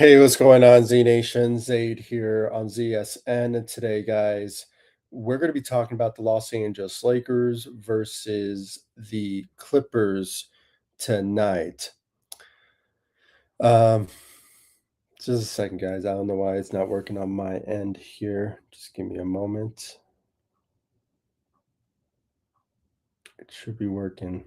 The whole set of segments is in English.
Hey, what's going on, Z Nation? Zaid here on ZSN. And today, guys, we're going to be talking about the Los Angeles Lakers versus the Clippers tonight. Um, just a second, guys. I don't know why it's not working on my end here. Just give me a moment. It should be working.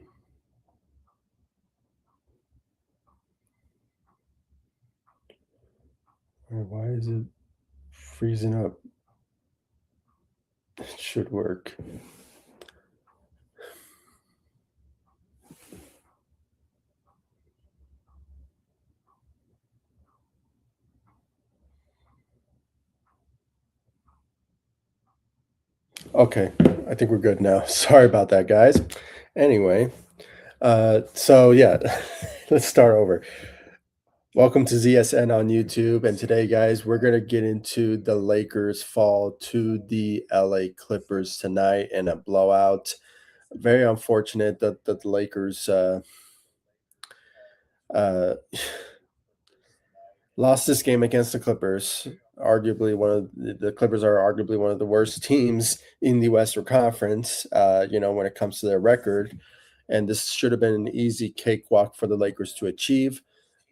Why is it freezing up? It should work. Okay, I think we're good now. Sorry about that, guys. Anyway, so yeah, let's start over. Welcome to ZSN on YouTube. And today, guys, we're going to get into the Lakers fall to the LA Clippers tonight in a blowout. Very unfortunate that the Lakers uh, lost this game against the Clippers. Arguably, the Clippers are arguably one of the worst teams in the Western Conference, when it comes to their record. And this should have been an easy cakewalk for the Lakers to achieve.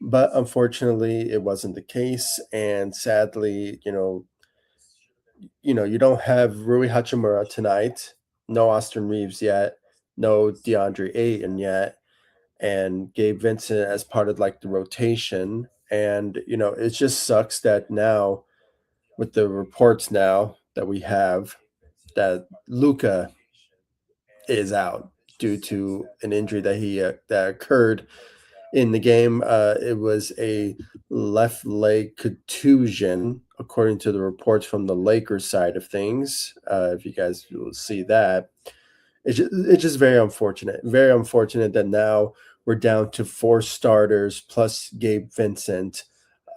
But unfortunately, it wasn't the case. And sadly, you don't have Rui Hachimura tonight, no Austin Reeves yet, no DeAndre Ayton yet, and Gabe Vincent as part of like the rotation. And it just sucks that now with the reports now that we have that Luka is out due to an injury that occurred in the game. It was a left leg contusion, according to the reports from the Lakers side of things. If you guys will see that, it's just very unfortunate that now we're down to four starters plus Gabe Vincent.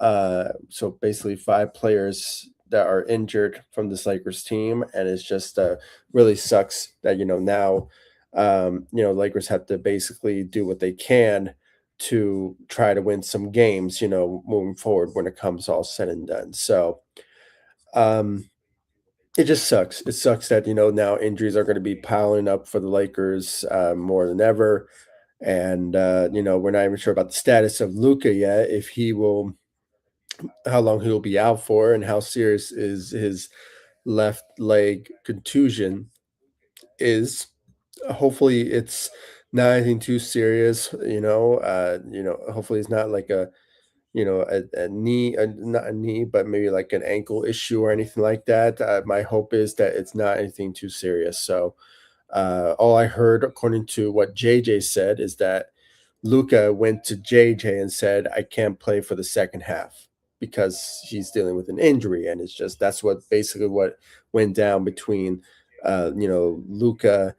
So basically, five players that are injured from this Lakers team, and it's just really sucks that now Lakers have to basically do what they can to try to win some games, moving forward when it comes all said and done. So um, it just sucks. It sucks that now injuries are going to be piling up for the Lakers more than ever, and we're not even sure about the status of Luka yet. If he will, how long he'll be out for, and how serious is his left leg contusion is. Hopefully, it's not anything too serious. Hopefully, it's not like a knee, not a knee, but maybe like an ankle issue or anything like that. My hope is that it's not anything too serious. So, all I heard, according to what JJ said, is that Luca went to JJ and said, "I can't play for the second half because he's dealing with an injury," and it's just that's what basically what went down between, Luca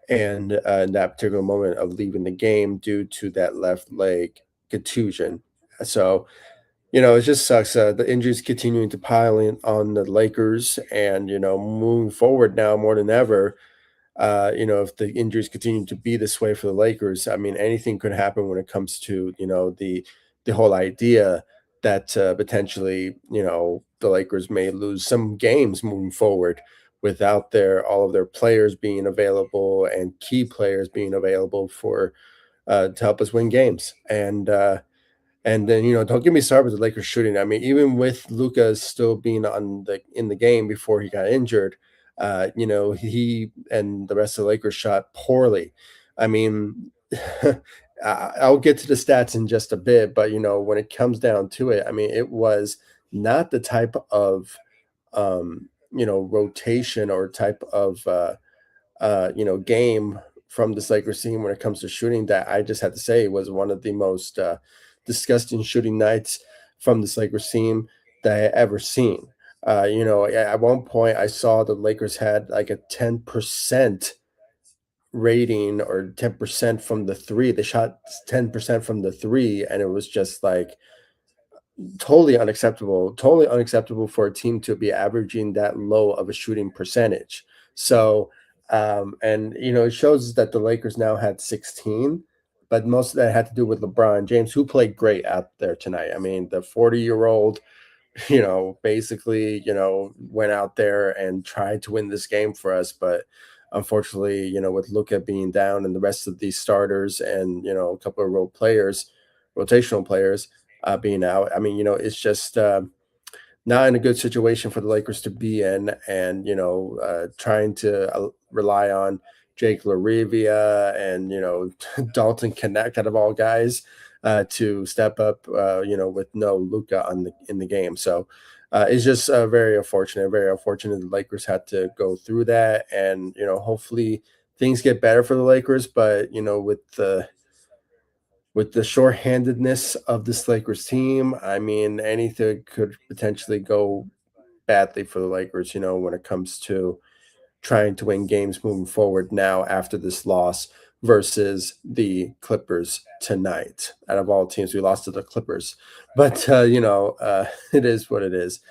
and in that particular moment of leaving the game due to that left leg contusion. So it just sucks. The injuries continuing to pile in on the Lakers, and moving forward now more than ever. If the injuries continue to be this way for the Lakers, I mean, anything could happen when it comes to the whole idea that potentially the Lakers may lose some games moving forward without their all of their players being available and key players being available for to help us win games. And then, don't get me started with the Lakers shooting. I mean, even with Luka still being in the game before he got injured, he and the rest of the Lakers shot poorly. I mean, I'll get to the stats in just a bit, but when it comes down to it, I mean, it was not the type of rotation or type of game from this Lakers team when it comes to shooting that I just had to say was one of the most disgusting shooting nights from this Lakers team that I ever seen. At one point I saw the Lakers had like a 10% rating or 10% from the three. They shot 10% from the three, and it was just like totally unacceptable for a team to be averaging that low of a shooting percentage. So, and it shows that the Lakers now had 16. but most of that had to do with LeBron James, who played great out there tonight. I mean, the 40-year-old, basically, went out there and tried to win this game for us. But unfortunately, with Luka being down and the rest of these starters and, a couple of rotational players being out, I mean, it's just not in a good situation for the Lakers to be in, and trying to rely on Jake LaRivia and Dalton Connect out of all guys to step up, with no Luca on the in the game. So it's just very unfortunate. Very unfortunate the Lakers had to go through that, and hopefully things get better for the Lakers. But with the shorthandedness of this Lakers team, I mean, anything could potentially go badly for the Lakers, when it comes to trying to win games moving forward now after this loss versus the Clippers tonight. Out of all teams, we lost to the Clippers. But, it is what it is.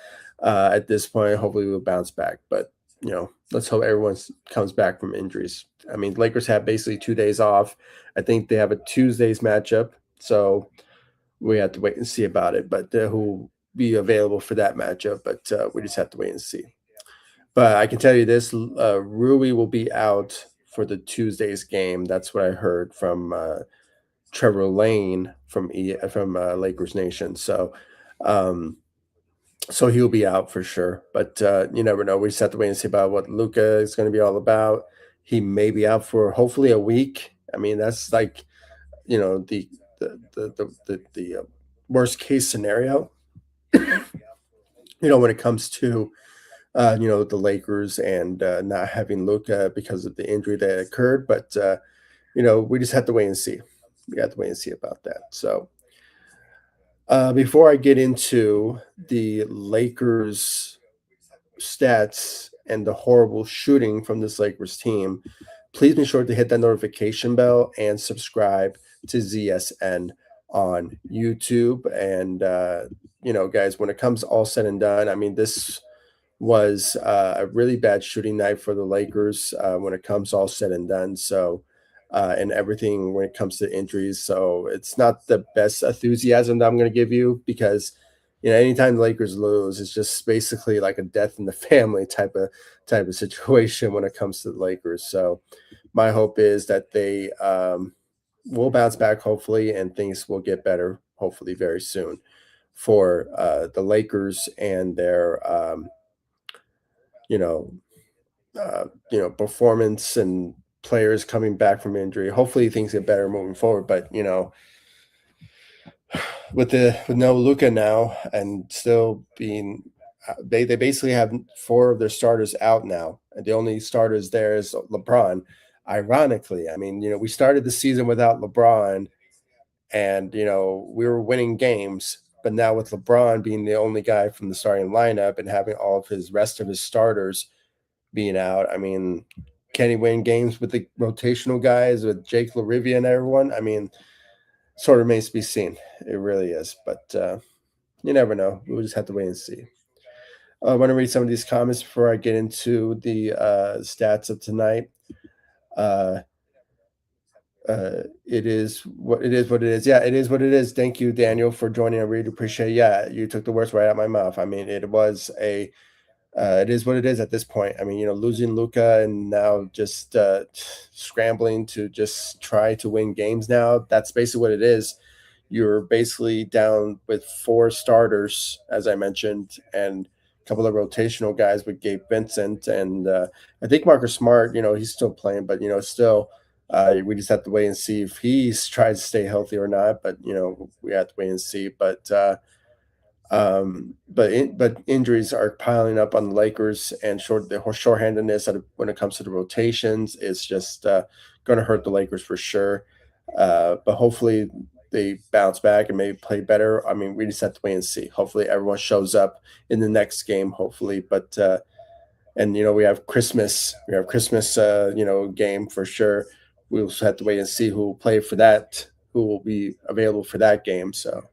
At this point, hopefully we'll bounce back. But, let's hope everyone comes back from injuries. I mean, Lakers have basically 2 days off. I think they have a Tuesday's matchup. So we have to wait and see about it. But who will be available for that matchup? But we just have to wait and see. But I can tell you this, Rui will be out for the Tuesday's game. That's what I heard from Trevor Lane from Lakers Nation. Um, so he'll be out for sure. But you never know. We just have to wait and see about what Luca is going to be all about. He may be out for hopefully a week. I mean, that's like the worst case scenario. When it comes to the Lakers and not having Luka because of the injury that occurred. But we just have to wait and see. We have to wait and see about that. So before I get into the Lakers stats and the horrible shooting from this Lakers team, please be sure to hit that notification bell and subscribe to ZSN on YouTube. And guys, when it comes all said and done, I mean, this was a really bad shooting night for the Lakers when it comes all said and done. So, and everything when it comes to injuries. So it's not the best enthusiasm that I'm going to give you, because anytime the Lakers lose, it's just basically like a death in the family type of situation when it comes to the Lakers. So my hope is that they will bounce back hopefully, and things will get better hopefully very soon for the Lakers and their you know, performance and players coming back from injury. Hopefully things get better moving forward. But with no Luca now and still being, they basically have four of their starters out now, and the only starters there is LeBron. Ironically, I mean, we started the season without LeBron, and we were winning games. But now with LeBron being the only guy from the starting lineup and having all of his rest of his starters being out, I mean, can he win games with the rotational guys, with Jake LaRivia and everyone? I mean, sort of remains to be seen. It really is. But you never know. We'll just have to wait and see. I want to read some of these comments before I get into the stats of tonight. Uh, it is what it is. What it is. Yeah, it is what it is. Thank you, Daniel, for joining. I really appreciate it. Yeah, you took the words right out of my mouth. I mean, it is what it is at this point. I mean, losing Luca and now just scrambling to just try to win games now. That's basically what it is. You're basically down with four starters, as I mentioned, and a couple of rotational guys with Gabe Vincent. And I think Marcus Smart, he's still playing, but, still, we just have to wait and see if he's tries to stay healthy or not. But, we have to wait and see. But injuries are piling up on the Lakers, and shorthandedness when it comes to the rotations is just going to hurt the Lakers for sure. But hopefully they bounce back and maybe play better. I mean, we just have to wait and see. Hopefully everyone shows up in the next game. Hopefully, but and we have Christmas. We have Christmas. Game for sure. We also have to wait and see who will play for that. Who will be available for that game. So.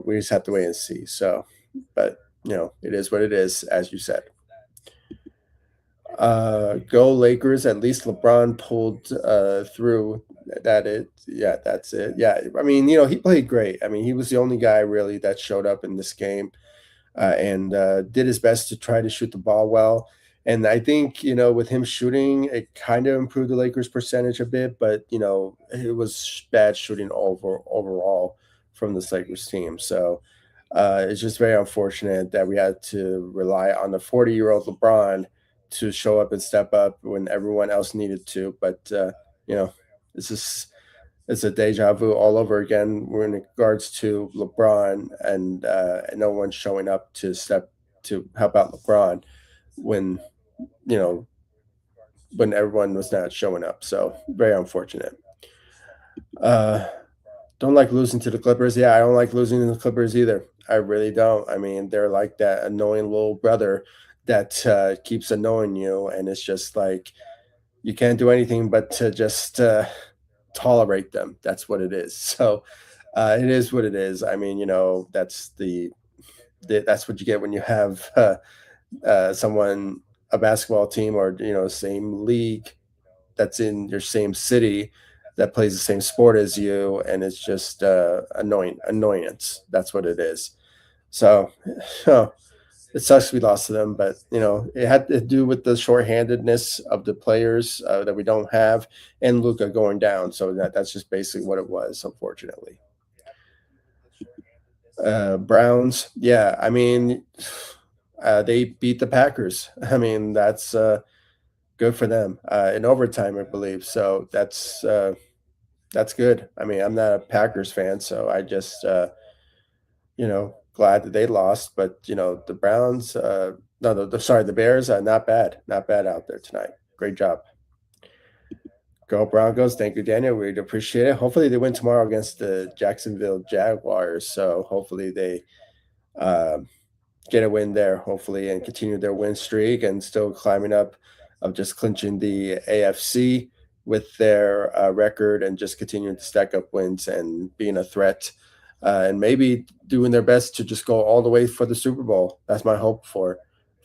We just have to wait and see. So, but it is what it is, as you said. Go Lakers. At least LeBron pulled through. That it. Yeah, that's it. Yeah, I mean, he played great. I mean, he was the only guy really that showed up in this game, and did his best to try to shoot the ball well. And I think, with him shooting, it kind of improved the Lakers' percentage a bit, but it was bad shooting overall from this Lakers team. So it's just very unfortunate that we had to rely on the 40-year-old LeBron to show up and step up when everyone else needed to. But you know, it's just it's a deja vu all over again in regards to LeBron, and no one showing up to help out LeBron when you know when everyone was not showing up. So very unfortunate. Uh, don't like losing to the Clippers. Yeah, I don't like losing to the Clippers either. I really don't. I mean, they're like that annoying little brother that keeps annoying you, and it's just like you can't do anything but to just tolerate them. That's what it is. So it is what it is. I mean, that's that's what you get when you have someone, a basketball team, or same league, that's in your same city, that plays the same sport as you, and it's just annoyance. That's what it is. So it sucks we lost to them, but it had to do with the shorthandedness of the players that we don't have, and Luka going down. So that's just basically what it was, unfortunately. Browns, yeah. I mean, they beat the Packers. I mean, that's good for them in overtime, I believe. So that's good. I mean, I'm not a Packers fan, so I just glad that they lost. But the Browns, no, sorry, the Bears, not bad, not bad out there tonight. Great job. Go Broncos. Thank you, Daniel. We'd appreciate it. Hopefully they win tomorrow against the Jacksonville Jaguars. So hopefully they um, get a win there, hopefully, and continue their win streak, and still climbing up of just clinching the AFC with their record, and just continuing to stack up wins and being a threat, and maybe doing their best to just go all the way for the Super Bowl. That's my hope for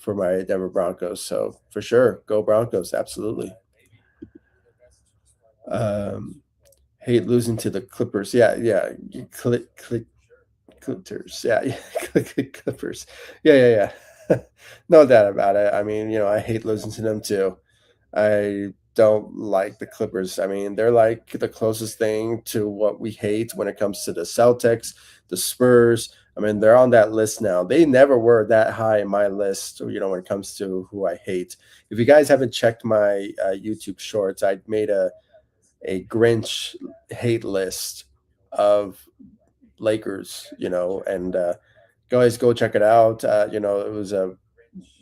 my Denver Broncos. So for sure, go Broncos, absolutely. Um, hate losing to the Clippers. Yeah, yeah. Clippers. Yeah, yeah. Clippers. Yeah, yeah, yeah. No doubt about it. I mean, I hate losing to them too. I don't like the Clippers. I mean, they're like the closest thing to what we hate when it comes to the Celtics, the Spurs. I mean, they're on that list now. They never were that high in my list, when it comes to who I hate. If you guys haven't checked my YouTube shorts, I made a Grinch hate list of Lakers, and guys, go check it out. It was a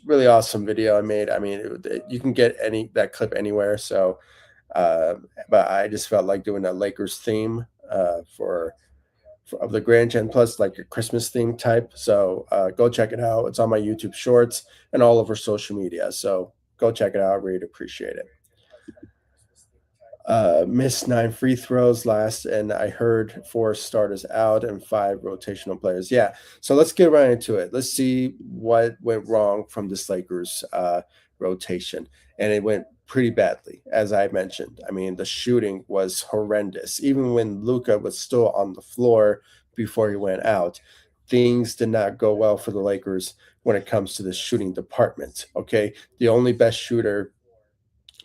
really awesome video I made. I mean, you can get any that clip anywhere. So, uh, but I just felt like doing a Lakers theme for of the Grinch, and plus like a Christmas theme type. So go check it out. It's on my YouTube Shorts and all over social media. So go check it out. I really appreciate it. Missed 9 free throws last, and I heard 4 starters out and 5 rotational players. Yeah, so let's get right into it. Let's see what went wrong from this Lakers rotation, and it went pretty badly, as I mentioned. I mean, the shooting was horrendous. Even when Luka was still on the floor before he went out, things did not go well for the Lakers when it comes to the shooting department. Okay, the only best shooter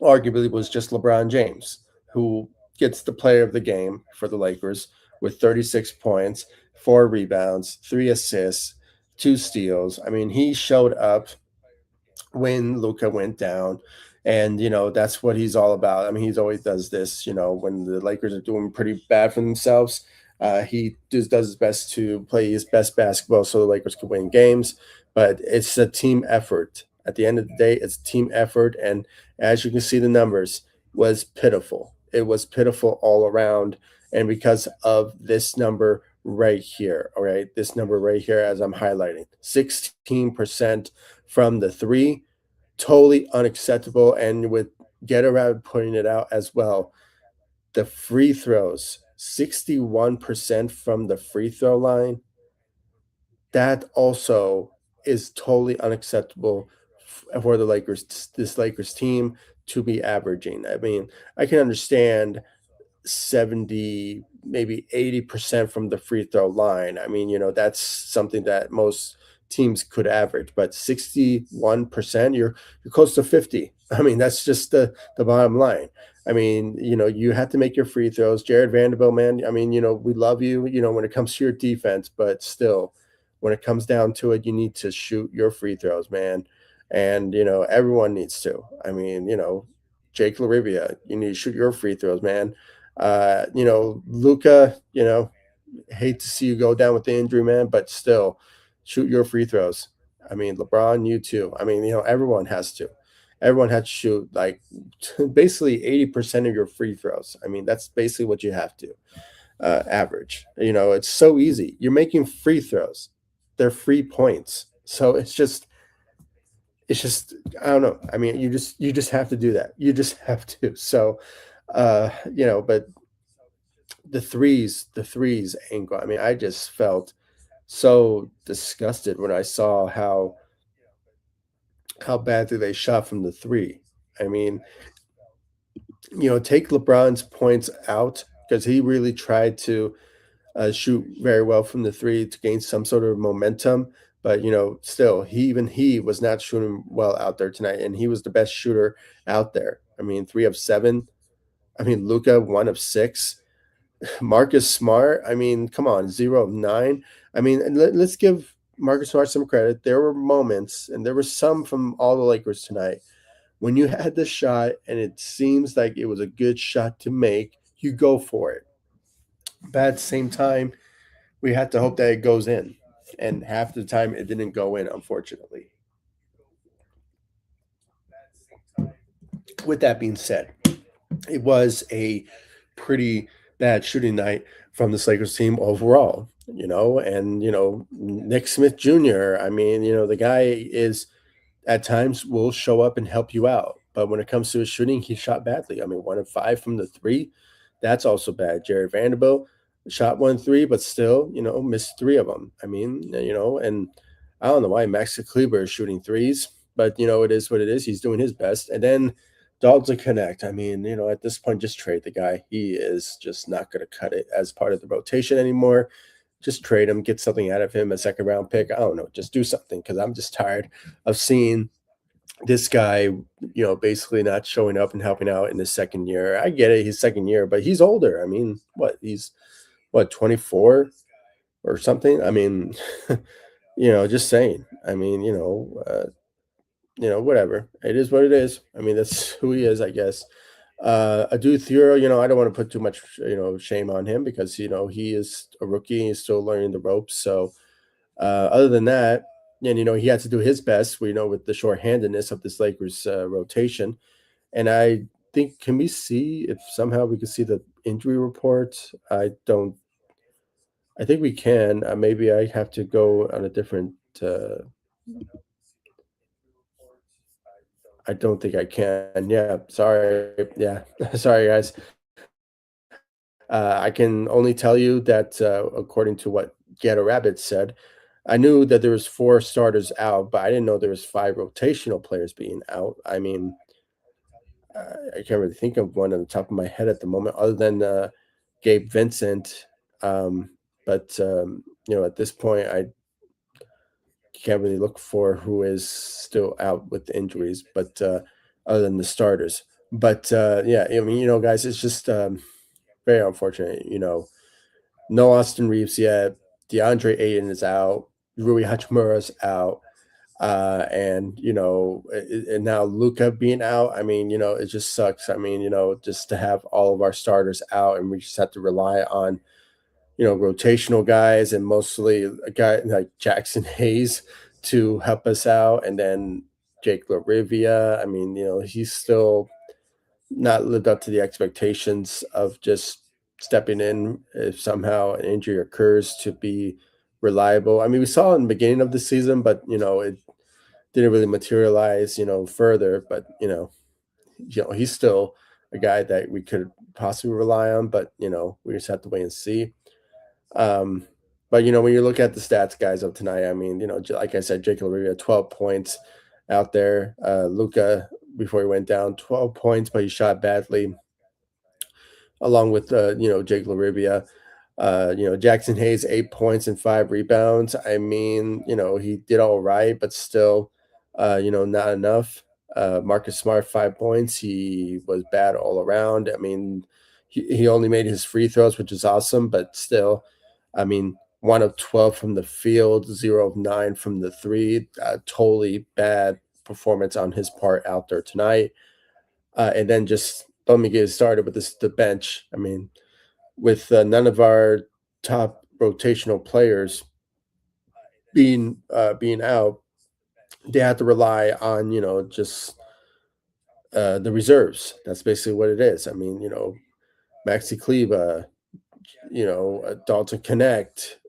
arguably was just LeBron James, who gets the player of the game for the Lakers with 36 points, 4 rebounds, 3 assists, 2 steals. I mean, he showed up when Luka went down. And that's what he's all about. I mean, he's always does this. When the Lakers are doing pretty bad for themselves, he just does his best to play his best basketball so the Lakers can win games. But it's a team effort. At the end of the day, it's team effort, and as you can see, the numbers was pitiful. It was pitiful all around, and because of this number right here, all right, this number right here, as I'm highlighting, 16% from the three, totally unacceptable. And with Get Around pointing it out as well, the free throws, 61% from the free throw line, that also is totally unacceptable for the Lakers, this Lakers team to be averaging. I mean, I can understand 70, maybe 80% from the free throw line. I mean, that's something that most teams could average, but 61%, you're close to 50. I mean, that's just the bottom line. I mean, you have to make your free throws. Jared Vanderbilt, man, I mean, we love you, when it comes to your defense, but still, when it comes down to it, you need to shoot your free throws, man. And, everyone needs to. I mean, Jake Larivia, you need to shoot your free throws, man. Luka, hate to see you go down with the injury, man, but still shoot your free throws. I mean, LeBron, you too. I mean, everyone has to. Everyone has to shoot like basically 80% of your free throws. I mean, that's basically what you have to average. It's so easy. You're making free throws. They're free points. So it's just I don't know. I mean, you just have to do that. You just have to. So but the threes angle. I mean, I just felt so disgusted when I saw how badly they shot from the three. I mean, take LeBron's points out because he really tried to shoot very well from the three to gain some sort of momentum. But still, he was not shooting well out there tonight, and he was the best shooter out there. I mean, 3 of 7. I mean, Luka 1 of 6. Marcus Smart, I mean, come on, 0 of 9. I mean, and let's give Marcus Smart some credit. There were moments, and there were some from all the Lakers tonight, when you had the shot and it seems like it was a good shot to make, you go for it. But at the same time, we had to hope that it goes in. And half the time it didn't go in, unfortunately. With that being said, it was a pretty bad shooting night from this Lakers team overall, and Nick Smith Jr. I mean, the guy is at times will show up and help you out. But when it comes to his shooting, he shot badly. I mean, 1 of 5 from the three, that's also bad. Jared Vanderbilt shot 1 3, but still, missed 3 of them. I mean, and I don't know why Max Kleber is shooting threes, but it is what it is. He's doing his best. And then Dogs Connect. I mean, at this point, just trade the guy. He is just not going to cut it as part of the rotation anymore. Just trade him, get something out of him, a second round pick. I don't know, just do something because I'm just tired of seeing this guy, basically not showing up and helping out in his second year. I get it, he's second year, but he's older. I mean, he's what, 24 or something? I mean, just saying. I mean, whatever. It is what it is. I mean, that's who he is, I guess. Adu Thuro, I don't want to put too much, shame on him because, he is a rookie. He's still learning the ropes. So, other than that, and he had to do his best. We know with the shorthandedness of this Lakers rotation, and I think can we see if somehow we could see the injury report? I don't. I think we can. Maybe I have to go on a different. I don't think I can. Yeah, sorry. Yeah, sorry, guys. I can only tell you that according to what Get Rabbit said, I knew that there was 4 starters out, but I didn't know there was 5 rotational players being out. I mean, I can't really think of one on the top of my head at the moment, other than Gabe Vincent. Um, but at this point, I can't really look for who is still out with injuries, but other than the starters. But yeah, I mean, guys, it's just very unfortunate. No Austin Reeves yet. DeAndre Ayton is out. Rui Hachimura's out. And now Luka being out. I mean, it just sucks. I mean, just to have all of our starters out and we just have to rely on, rotational guys and mostly a guy like Jackson Hayes to help us out. And then Jake LaRivia. I mean, he's still not lived up to the expectations of just stepping in if somehow an injury occurs to be reliable. I mean, we saw in the beginning of the season, but it didn't really materialize, further. But he's still a guy that we could possibly rely on. But we just have to wait and see. Um, but when you look at the stats, guys, of tonight, I mean, like I said, Jake Larivia, 12 points. out there. Luka, before he went down, 12 points, but he shot badly, along with Jake Larivia. Jackson Hayes, 8 points and 5 rebounds. I mean, he did all right, but still, not enough. Marcus Smart, 5 points. He was bad all around. I mean, he only made his free throws, which is awesome, but still, I mean, 1 of 12 from the field, 0 of 9 from the three. Totally bad performance on his part out there tonight. And then just let me get started with the bench. I mean, with none of our top rotational players being out, they have to rely on just the reserves. That's basically what it is. I mean, Maxi Kleba, Dalton Connect,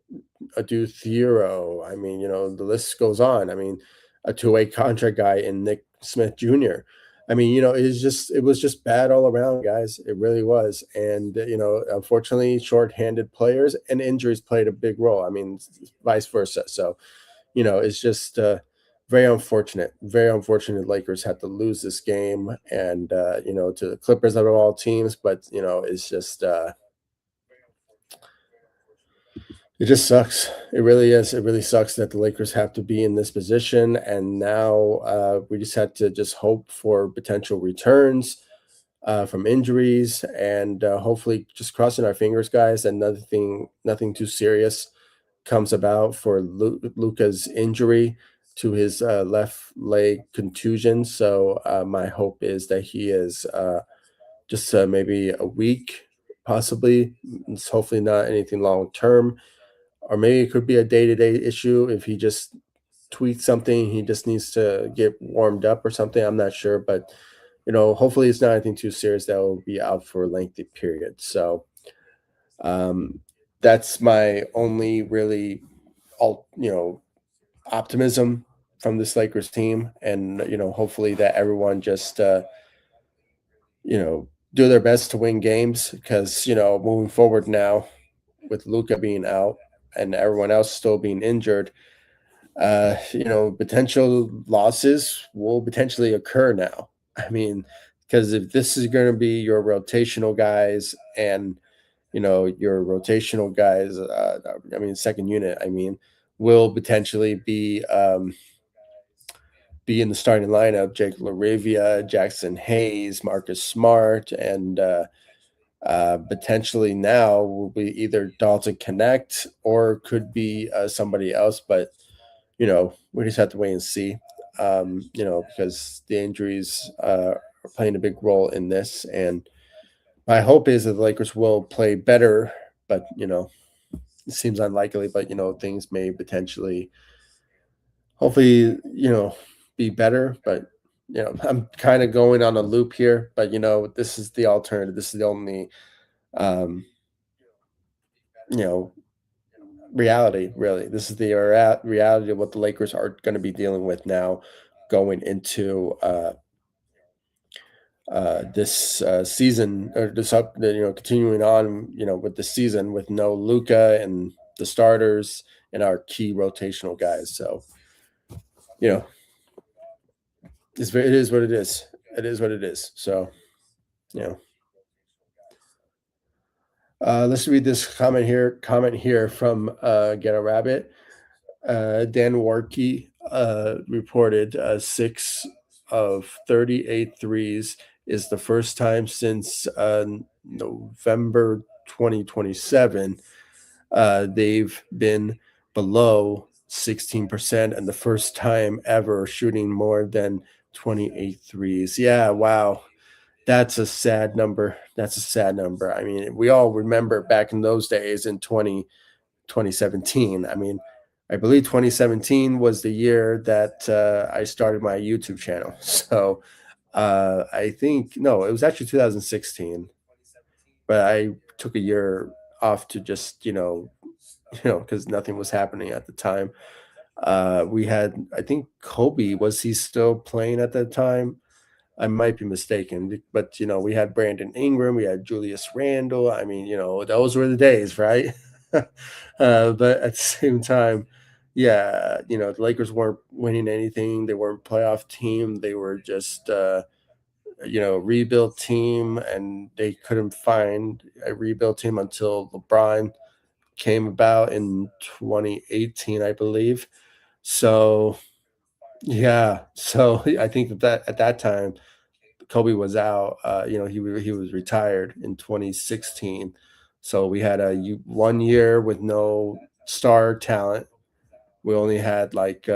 Adu Thiero. I mean, the list goes on. I mean, a two-way contract guy in Nick Smith Jr. I mean, it was just bad all around, guys. It really was. And, unfortunately, shorthanded players and injuries played a big role. I mean, vice versa. So, it's just very unfortunate Lakers had to lose this game and, to the Clippers out of all teams. But, it's just, it just sucks. It really is. It really sucks that the Lakers have to be in this position, and now we just had to just hope for potential returns from injuries, and hopefully, just crossing our fingers, guys, that nothing too serious comes about for Luca's injury to his left leg contusion. So my hope is that he is just maybe a week, possibly. It's hopefully not anything long term, or maybe it could be a day-to-day issue if he just tweaks something, he just needs to get warmed up or something. I'm not sure, but hopefully it's not anything too serious that will be out for a lengthy period. So um, that's my only really all optimism from this Lakers team, and hopefully that everyone just do their best to win games, because moving forward now with Luka being out and everyone else still being injured, potential losses will potentially occur now. I mean, because if this is going to be your rotational guys and, your rotational guys, I mean, second unit, I mean, will potentially be in the starting lineup. Jake Laravia, Jackson Hayes, Marcus Smart, and potentially now will be either Dalton Connect or could be somebody else. But we just have to wait and see. Because the injuries are playing a big role in this, and my hope is that the Lakers will play better. But it seems unlikely. But things may potentially, hopefully, be better. But I'm kind of going on a loop here. But this is the alternative. This is the only, um, you know, reality. Really, this is the reality of what the Lakers are going to be dealing with now, going into this season, or continuing on, with the season with no Luka and the starters and our key rotational guys. So, you know, it is what it is. It is what it is. So, you know, let's read this comment here from Get a Rabbit. Dan Warkey reported 6 of 38 threes is the first time since November 2027 they've been below 16%, and the first time ever shooting more than 28 threes. Yeah, wow. That's a sad number. That's a sad number. I mean, we all remember back in those days in 2017. I mean, I believe 2017 was the year that I started my YouTube channel. So I think, no, it was actually 2016, but I took a year off to just, because nothing was happening at the time. We had, I think Kobe, was he still playing at that time? I might be mistaken, but we had Brandon Ingram, we had Julius Randle. I mean, those were the days, right? But at the same time, Yeah, the Lakers weren't winning anything. They weren't a playoff team. They were just rebuild team, and they couldn't find a rebuild team until LeBron came about in 2018, I believe. So yeah, so I think that at that time Kobe was out. He was retired in 2016. So we had 1 year with no star talent. We only had like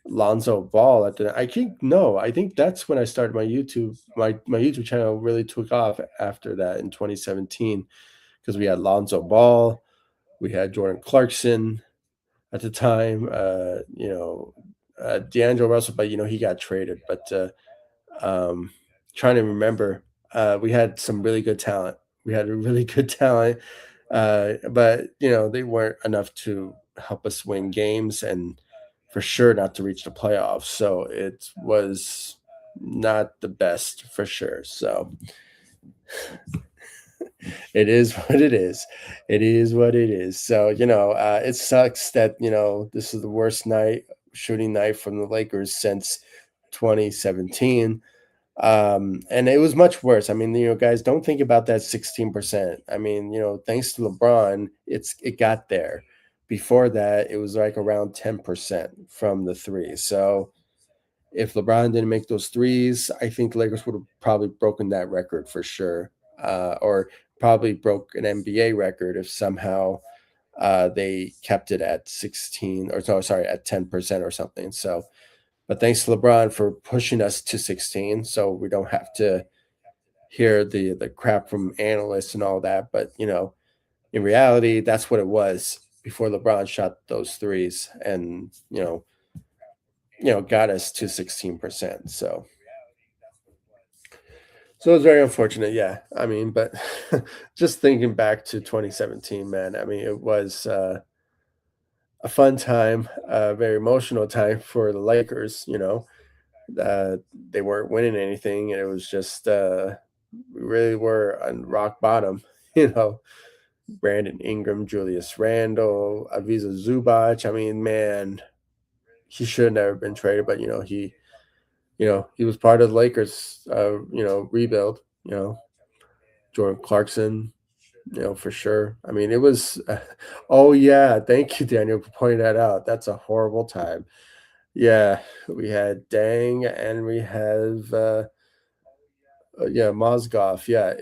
Lonzo Ball at the. I think no, I think that's when I started my YouTube. My YouTube channel really took off after that in 2017 because we had Lonzo Ball, we had Jordan Clarkson at the time. D'Angelo Russell, but he got traded. But um, trying to remember, we had some really good talent. We had a really good talent, but they weren't enough to help us win games, and for sure not to reach the playoffs. So it was not the best for sure. So it is what it is. It is what it is. So it sucks that this is the worst night shooting night from the Lakers since 2017. And it was much worse. I mean, guys, don't think about that 16%. I mean, thanks to LeBron, it got there. Before that, it was like around 10% from the three. So if LeBron didn't make those threes, I think the Lakers would have probably broken that record for sure. Or probably broke an NBA record if somehow they kept it at 16 or so, sorry, at 10% or something. So but thanks to LeBron for pushing us to 16, so we don't have to hear the crap from analysts and all that. But in reality, that's what it was before LeBron shot those threes, and got us to 16%. So it's very unfortunate. Yeah, I mean, but just thinking back to 2017, man. I mean, it was a fun time, a very emotional time for the Lakers. They weren't winning anything, and it was just we really were on rock bottom. You know, Brandon Ingram, Julius Randle, Aviza Zubac. I mean, man, he should have never been traded, but he was part of the Lakers, rebuild. Jordan Clarkson, for sure. I mean, it was. Oh yeah, thank you, Daniel, for pointing that out. That's a horrible time. Yeah, we had Dang, and we have yeah, Mozgov. Yeah,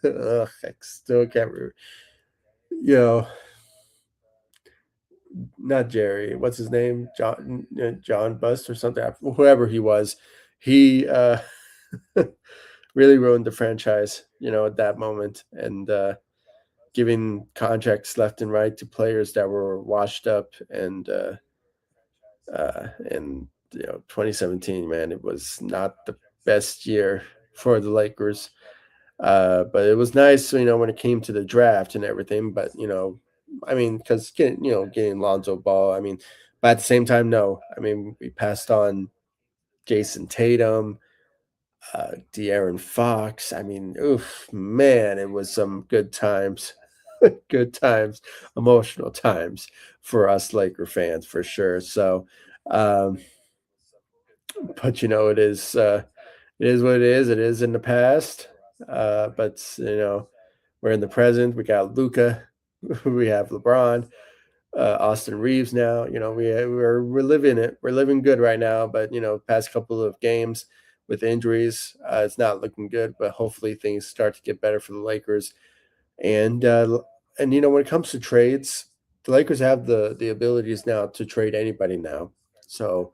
ugh, I still can't. You know, not Jerry. What's his name? John Bust or something. Whoever he was, he really ruined the franchise. At that moment, and giving contracts left and right to players that were washed up, and 2017, man, it was not the best year for the Lakers. But it was nice, when it came to the draft and everything. But I mean, because getting Lonzo Ball, I mean, but at the same time, no. I mean, we passed on Jason Tatum, De'Aaron Fox. I mean, oof, man, it was some good times, good times, emotional times for us Laker fans for sure. So, um, but it is what it is. It is in the past. But we're in the present. We got Luka, we have LeBron, Austin Reeves now. We're living it. We're living good right now. But past couple of games with injuries, it's not looking good. But hopefully things start to get better for the Lakers. And when it comes to trades, the Lakers have the abilities now to trade anybody now. So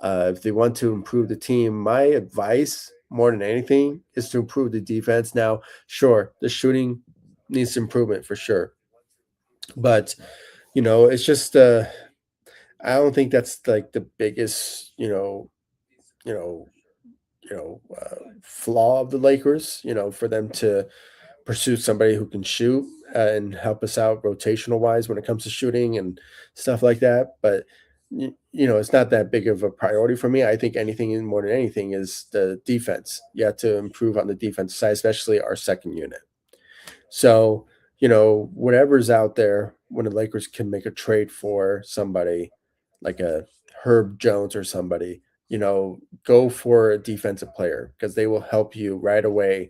if they want to improve the team, my advice more than anything is to improve the defense. Now, sure, the shooting needs improvement for sure, but it's just I don't think that's like the biggest you know flaw of the Lakers. For them to pursue somebody who can shoot and help us out rotational wise when it comes to shooting and stuff like that. But it's not that big of a priority for me. I think more than anything is the defense. You have to improve on the defense side, especially our second unit. So whatever's out there, when the Lakers can make a trade for somebody like a Herb Jones or somebody, go for a defensive player because they will help you right away,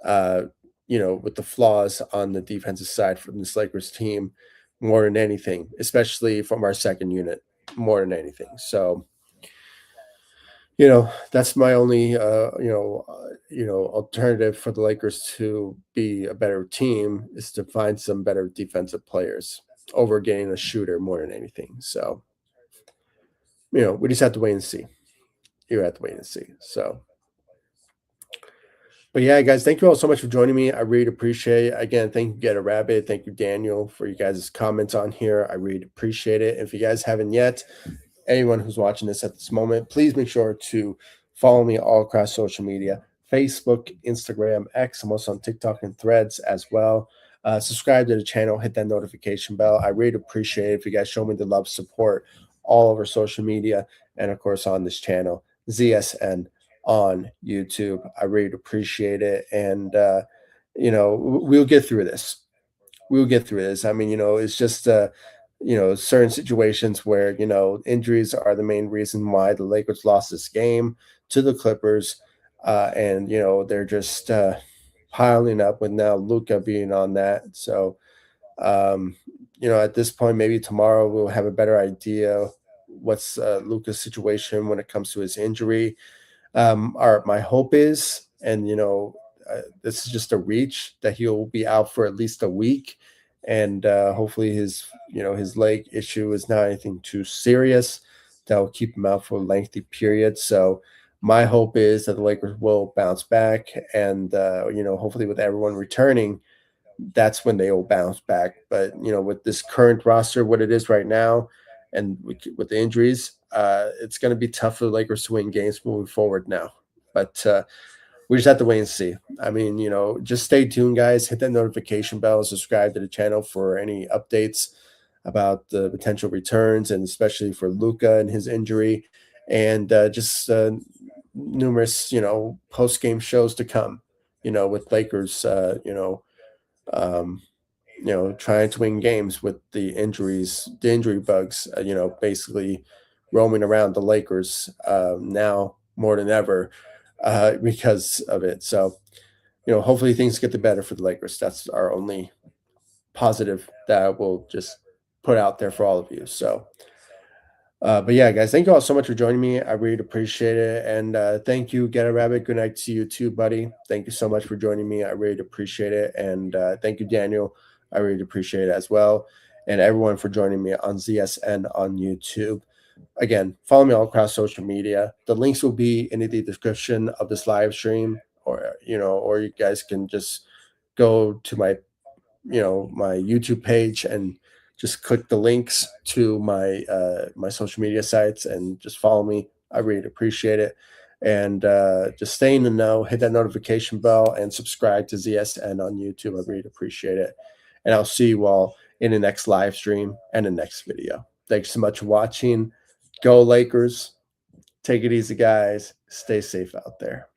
uh, with the flaws on the defensive side from this Lakers team more than anything, especially from our second unit more than anything. So, that's my only alternative for the Lakers to be a better team is to find some better defensive players over getting a shooter more than anything. So, we just have to wait and see. You have to wait and see. So, but yeah, guys, thank you all so much for joining me. I really appreciate it. Again, thank you, Get a Rabbit. Thank you, Daniel, for you guys' comments on here. I really appreciate it. If you guys haven't yet, anyone who's watching this at this moment, please make sure to follow me all across social media: Facebook, Instagram, X. I'm also on TikTok and Threads as well. Subscribe to the channel, hit that notification bell. I really appreciate it if you guys show me the love, support all over social media, and of course on this channel, ZSN on YouTube. I really appreciate it. And, we'll get through this. We'll get through this. I mean, it's just, certain situations where, injuries are the main reason why the Lakers lost this game to the Clippers. And, they're just piling up with now Luka being on that. So, um, at this point, maybe tomorrow we'll have a better idea what's Luka's situation when it comes to his injury. My hope is, and this is just a reach, that he'll be out for at least a week, and hopefully his leg issue is not anything too serious that will keep him out for a lengthy period. So my hope is that the Lakers will bounce back, and hopefully with everyone returning, that's when they will bounce back. But with this current roster, what it is right now, and with the injuries, it's going to be tough for the Lakers to win games moving forward now. But we just have to wait and see. I mean, just stay tuned, guys. Hit that notification bell, subscribe to the channel for any updates about the potential returns, and especially for Luka and his injury, and just numerous, post game shows to come. With Lakers, um, trying to win games with the injury bugs, basically roaming around the Lakers now more than ever because of it. So, hopefully things get the better for the Lakers. That's our only positive that we'll just put out there for all of you. So, but yeah, guys, thank you all so much for joining me. I really appreciate it. And thank you, Get a Rabbit. Good night to you too, buddy. Thank you so much for joining me. I really appreciate it. And thank you, Daniel. I really appreciate it as well. And everyone for joining me on ZSN on YouTube. Again, follow me all across social media. The links will be in the description of this live stream, or you guys can just go to my YouTube page and just click the links to my social media sites and just follow me. I really appreciate it. And just stay in the know, hit that notification bell, and subscribe to ZSN on YouTube. I really appreciate it. And I'll see you all in the next live stream and the next video. Thanks so much for watching. Go Lakers. Take it easy, guys. Stay safe out there.